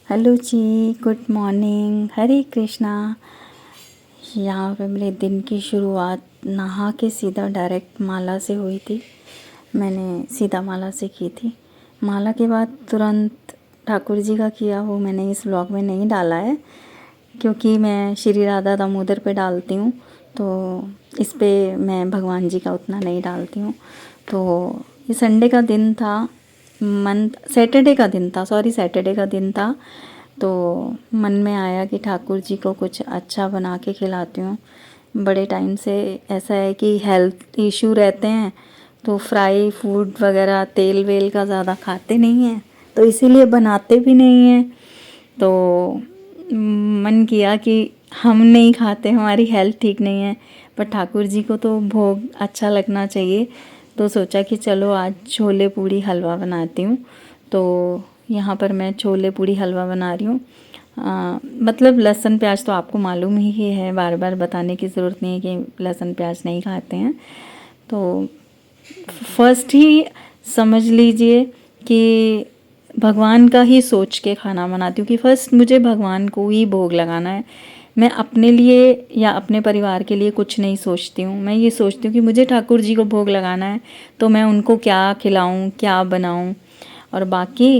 Hello जी, good morning, हरे कृष्णा। यहाँ पे मेरे दिन की शुरुआत नहा के सीधा डायरेक्ट माला से हुई थी। मैंने सीधा माला से की थी। माला के बाद तुरंत ठाकुर जी का किया, वो मैंने इस व्लॉग में नहीं डाला है क्योंकि मैं श्री राधा दामोदर पे डालती हूँ, तो इस पे मैं भगवान जी का उतना नहीं डालती हूँ। तो ये संडे का दिन था, सैटरडे का दिन था। तो मन में आया कि ठाकुर जी को कुछ अच्छा बना के खिलाती हूँ। बड़े टाइम से ऐसा है कि हेल्थ इशू रहते हैं, तो फ्राई फूड वगैरह तेल वेल का ज़्यादा खाते नहीं हैं, तो इसीलिए बनाते भी नहीं हैं। तो मन किया कि हम नहीं खाते, हमारी हेल्थ ठीक नहीं है, पर ठाकुर जी को तो भोग अच्छा लगना चाहिए। तो सोचा कि चलो आज छोले पूड़ी हलवा बनाती हूँ। तो यहाँ पर मैं छोले पूड़ी हलवा बना रही हूँ। मतलब लहसुन प्याज तो आपको मालूम ही है, बार बार बताने की ज़रूरत नहीं है कि लहसुन प्याज नहीं खाते हैं। तो फर्स्ट ही समझ लीजिए कि भगवान का ही सोच के खाना बनाती हूँ कि फर्स्ट मुझे भगवान को ही भोग लगाना है। मैं अपने लिए या अपने परिवार के लिए कुछ नहीं सोचती हूँ। मैं ये सोचती हूँ कि मुझे ठाकुर जी को भोग लगाना है, तो मैं उनको क्या खिलाऊँ, क्या बनाऊँ। और बाकी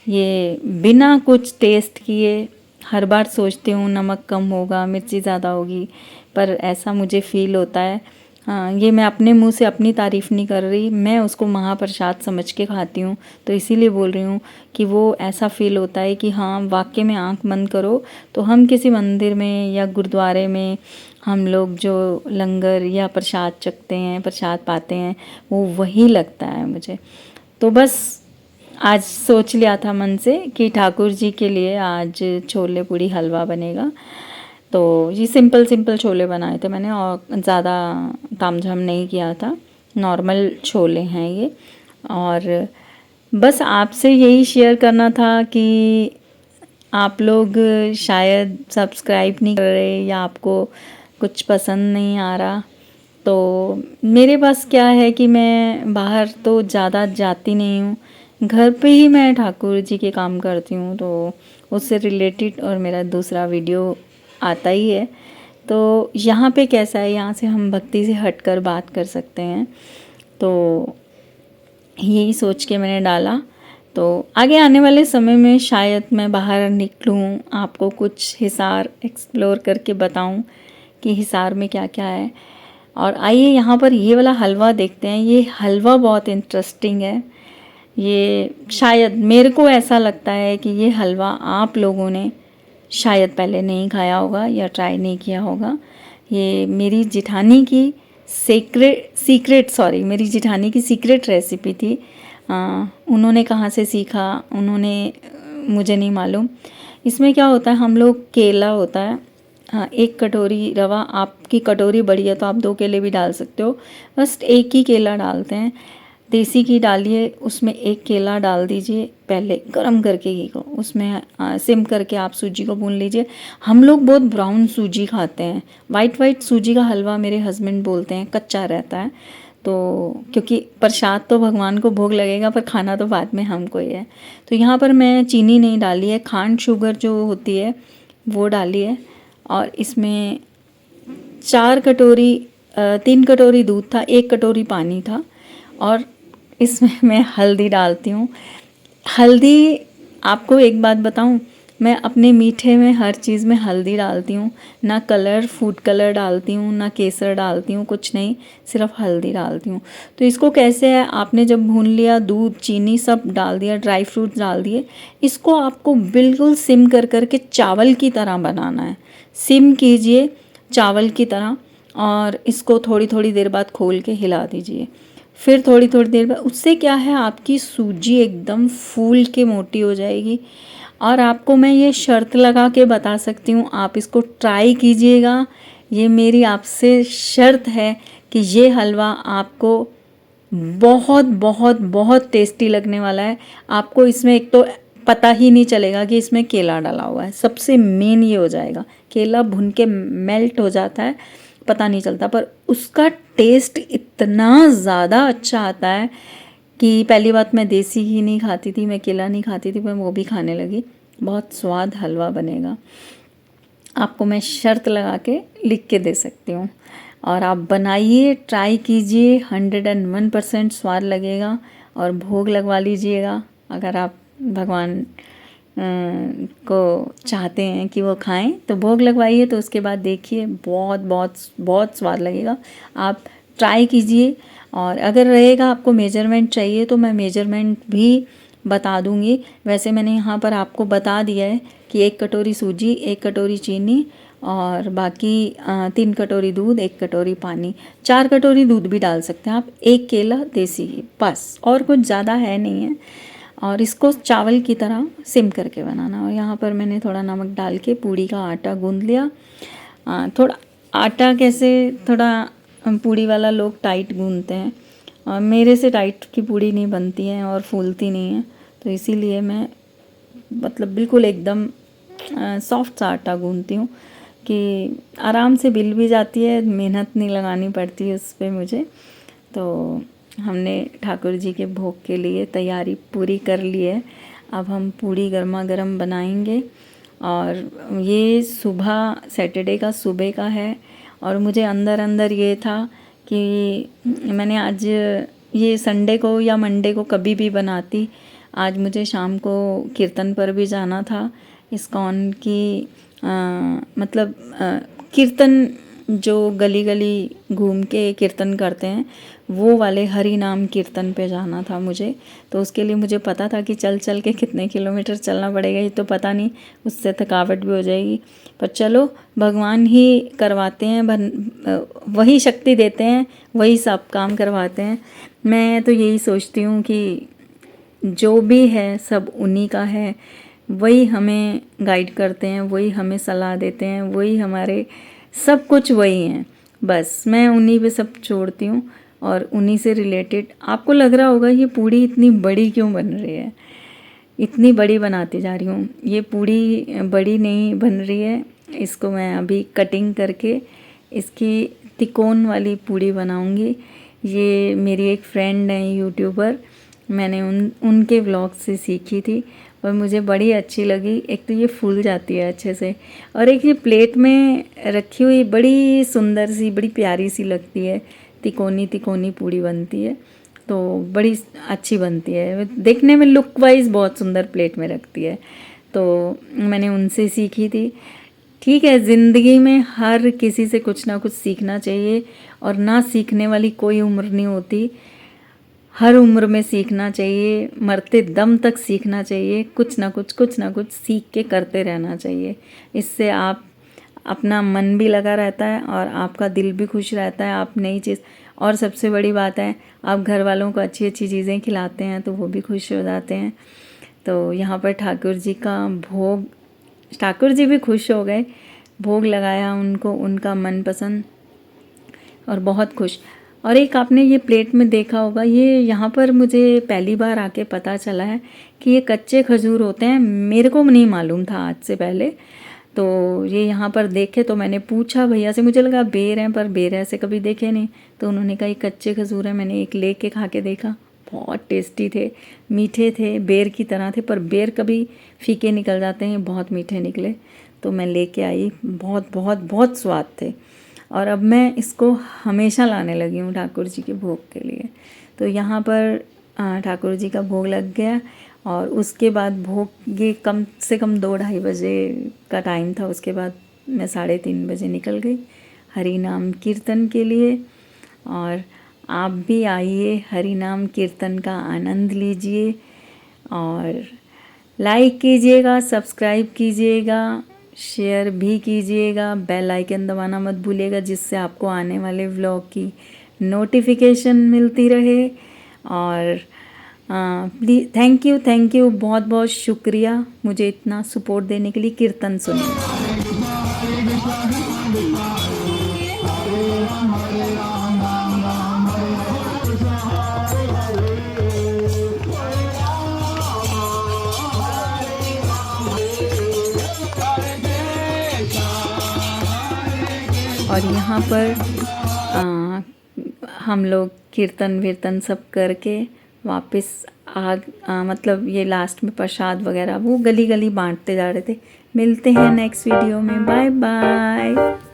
ये बिना कुछ टेस्ट किए हर बार सोचती हूँ नमक कम होगा, मिर्ची ज़्यादा होगी, पर ऐसा मुझे फ़ील होता है। हाँ, ये मैं अपने मुंह से अपनी तारीफ़ नहीं कर रही, मैं उसको महाप्रसाद समझ के खाती हूँ, तो इसीलिए बोल रही हूँ कि वो ऐसा फ़ील होता है कि हाँ वाकई में आंख बंद करो तो हम किसी मंदिर में या गुरुद्वारे में हम लोग जो लंगर या प्रसाद चखते हैं, प्रसाद पाते हैं, वो वही लगता है मुझे। तो बस आज सोच लिया था मन से कि ठाकुर जी के लिए आज छोले पूड़ी हलवा बनेगा। तो ये सिंपल सिंपल छोले बनाए थे मैंने, और ज़्यादा तामझाम नहीं किया था, नॉर्मल छोले हैं ये। और बस आपसे यही शेयर करना था कि आप लोग शायद सब्सक्राइब नहीं कर रहे या आपको कुछ पसंद नहीं आ रहा। तो मेरे पास क्या है कि मैं बाहर तो ज़्यादा जाती नहीं हूँ, घर पे ही मैं ठाकुर जी के काम करती हूँ, तो उससे रिलेटेड और मेरा दूसरा वीडियो आता ही है। तो यहाँ पे कैसा है, यहाँ से हम भक्ति से हटकर बात कर सकते हैं, तो यही सोच के मैंने डाला। तो आगे आने वाले समय में शायद मैं बाहर निकलूँ, आपको कुछ हिसार एक्सप्लोर करके बताऊँ कि हिसार में क्या क्या है। और आइए यहाँ पर ये वाला हलवा देखते हैं। ये हलवा बहुत इंटरेस्टिंग है। ये शायद मेरे को ऐसा लगता है कि ये हलवा आप लोगों ने शायद पहले नहीं खाया होगा या ट्राई नहीं किया होगा। ये मेरी जिठानी की मेरी जिठानी की सीक्रेट रेसिपी थी। उन्होंने कहाँ से सीखा, मुझे नहीं मालूम। इसमें क्या होता है, हम लोग केला होता है, हाँ, एक कटोरी रवा, आपकी कटोरी बड़ी है तो आप 2 केले भी डाल सकते हो, बस एक ही केला डालते हैं। देसी घी डालिए, उसमें एक केला डाल दीजिए, पहले गरम करके घी को, उसमें सिम करके आप सूजी को भून लीजिए। हम लोग बहुत ब्राउन सूजी खाते हैं, वाइट सूजी का हलवा मेरे हस्बैंड बोलते हैं कच्चा रहता है। तो क्योंकि प्रसाद तो भगवान को भोग लगेगा, पर खाना तो बाद में हमको ही है। तो यहाँ पर मैं चीनी नहीं डाली है, खांड शुगर जो होती है वो डाली है। और इसमें 3 कटोरी दूध था, 1 कटोरी पानी था, और इसमें मैं हल्दी डालती हूँ। हल्दी, आपको एक बात बताऊँ, मैं अपने मीठे में हर चीज़ में हल्दी डालती हूँ, ना फूड कलर डालती हूँ, ना केसर डालती हूँ, कुछ नहीं, सिर्फ हल्दी डालती हूँ। तो इसको कैसे है, आपने जब भून लिया, दूध चीनी सब डाल दिया, ड्राई फ्रूट्स डाल दिए, इसको आपको बिल्कुल सिम कर के चावल की तरह बनाना है। सिम कीजिए चावल की तरह, और इसको थोड़ी थोड़ी देर बाद खोल के हिला दीजिए। फिर थोड़ी थोड़ी देर बाद, उससे क्या है, आपकी सूजी एकदम फूल के मोटी हो जाएगी। और आपको मैं ये शर्त लगा के बता सकती हूँ, आप इसको ट्राई कीजिएगा, ये मेरी आपसे शर्त है कि ये हलवा आपको बहुत बहुत बहुत टेस्टी लगने वाला है। आपको इसमें एक तो पता ही नहीं चलेगा कि इसमें केला डाला हुआ है, सबसे मेन ये हो जाएगा, केला भुन के मेल्ट हो जाता है, पता नहीं चलता, पर उसका टेस्ट इतना ज़्यादा अच्छा आता है कि पहली बात, मैं देसी घी नहीं खाती थी, मैं केला नहीं खाती थी, मैं वो भी खाने लगी। बहुत स्वाद हलवा बनेगा। आपको मैं शर्त लगा के लिख के दे सकती हूँ। और आप बनाइए, ट्राई कीजिए, 101% स्वाद लगेगा। और भोग लगवा लीजिएगा अगर आप भगवान को चाहते हैं कि वो खाएं तो भोग लगवाइए, तो उसके बाद देखिए बहुत बहुत बहुत स्वाद लगेगा। आप ट्राई कीजिए। और अगर रहेगा आपको मेजरमेंट चाहिए तो मैं मेजरमेंट भी बता दूंगी। वैसे मैंने यहाँ पर आपको बता दिया है कि 1 कटोरी सूजी, 1 कटोरी चीनी और बाकी 3 कटोरी दूध, 1 कटोरी पानी, 4 कटोरी दूध भी डाल सकते हैं आप, 1 केला देसी घी, बस और कुछ ज़्यादा है नहीं है। और इसको चावल की तरह सिम करके बनाना। और यहाँ पर मैंने थोड़ा नमक डाल के पूड़ी का आटा गूंद लिया। थोड़ा आटा कैसे, थोड़ा पूड़ी वाला लोग टाइट गूंदते हैं, और मेरे से टाइट की पूड़ी नहीं बनती है और फूलती नहीं है, तो इसीलिए मैं मतलब बिल्कुल एकदम सॉफ्ट सा आटा गूंदती हूँ कि आराम से बिल भी जाती है, मेहनत नहीं लगानी पड़ती है उस पर मुझे। तो हमने ठाकुर जी के भोग के लिए तैयारी पूरी कर ली है। अब हम पूड़ी गर्मा गर्म बनाएंगे। और ये सुबह सैटरडे का सुबह का है। और मुझे अंदर अंदर ये था कि मैंने आज ये संडे को या मंडे को कभी भी बनाती, आज मुझे शाम को कीर्तन पर भी जाना था। इस्कॉन की मतलब कीर्तन जो गली गली घूम के कीर्तन करते हैं वो वाले हरि नाम कीर्तन पे जाना था मुझे। तो उसके लिए मुझे पता था कि चल चल के कितने किलोमीटर चलना पड़ेगा, ये तो पता नहीं, उससे थकावट भी हो जाएगी। पर चलो, भगवान ही करवाते हैं, वही शक्ति देते हैं, वही सब काम करवाते हैं। मैं तो यही सोचती हूँ कि जो भी है सब उन्हीं का है, वही हमें गाइड करते हैं, वही हमें सलाह देते हैं, वही हमारे सब कुछ वही हैं। बस मैं उन्हीं पे सब छोड़ती हूँ और उन्हीं से रिलेटेड। आपको लग रहा होगा ये पूड़ी इतनी बड़ी क्यों बन रही है, इतनी बड़ी बनाती जा रही हूँ। ये पूड़ी बड़ी नहीं बन रही है, इसको मैं अभी कटिंग करके इसकी तिकोन वाली पूड़ी बनाऊँगी। ये मेरी एक फ्रेंड है यूट्यूबर, मैंने उनके व्लॉग से सीखी थी और मुझे बड़ी अच्छी लगी। एक तो ये फूल जाती है अच्छे से, और एक ये प्लेट में रखी हुई बड़ी सुंदर सी, बड़ी प्यारी सी लगती है, तिकोनी तिकोनी पूड़ी बनती है, तो बड़ी अच्छी बनती है देखने में, लुक वाइज बहुत सुंदर प्लेट में रखती है। तो मैंने उनसे सीखी थी। ठीक है, ज़िंदगी में हर किसी से कुछ ना कुछ सीखना चाहिए, और ना सीखने वाली कोई उम्र नहीं होती, हर उम्र में सीखना चाहिए, मरते दम तक सीखना चाहिए, कुछ ना कुछ सीख के करते रहना चाहिए। इससे आप अपना मन भी लगा रहता है और आपका दिल भी खुश रहता है। आप नई चीज़, और सबसे बड़ी बात है, आप घर वालों को अच्छी अच्छी चीज़ें खिलाते हैं तो वो भी खुश हो जाते हैं। तो यहाँ पर ठाकुर जी का भोग, ठाकुर जी भी खुश हो गए, भोग लगाया उनको, उनका मनपसंद, और बहुत खुश। और एक आपने ये प्लेट में देखा होगा, ये यहाँ पर मुझे पहली बार आके पता चला है कि ये कच्चे खजूर होते हैं, मेरे को नहीं मालूम था आज से पहले। तो ये यहाँ पर देखे तो मैंने पूछा भैया से, मुझे लगा बेर हैं, पर बेर ऐसे कभी देखे नहीं, तो उन्होंने कहा ये कच्चे खजूर हैं। मैंने एक ले के खा के देखा, बहुत टेस्टी थे, मीठे थे, बेर की तरह थे, पर बेर कभी फीके निकल जाते हैं, बहुत मीठे निकले। तो मैं लेके आई, बहुत बहुत बहुत स्वाद थे। और अब मैं इसको हमेशा लाने लगी हूँ ठाकुर जी के भोग के लिए। तो यहाँ पर ठाकुर जी का भोग लग गया, और उसके बाद भोग ये कम से कम 2-2:30 बजे का टाइम था। उसके बाद मैं 3:30 बजे निकल गई हरि नाम कीर्तन के लिए। और आप भी आइए, हरि नाम कीर्तन का आनंद लीजिए, और लाइक कीजिएगा, सब्सक्राइब कीजिएगा, शेयर भी कीजिएगा, बेल आइकन दबाना मत भूलिएगा, जिससे आपको आने वाले व्लॉग की नोटिफिकेशन मिलती रहे। और प्लीज़, थैंक यू, बहुत बहुत शुक्रिया मुझे इतना सपोर्ट देने के लिए। कीर्तन सुनिए। और यहाँ पर हम लोग कीर्तन वीर्तन सब करके वापस मतलब ये लास्ट में प्रसाद वगैरह वो गली गली बांटते जा रहे थे। मिलते हैं नेक्स्ट वीडियो में, बाय बाय।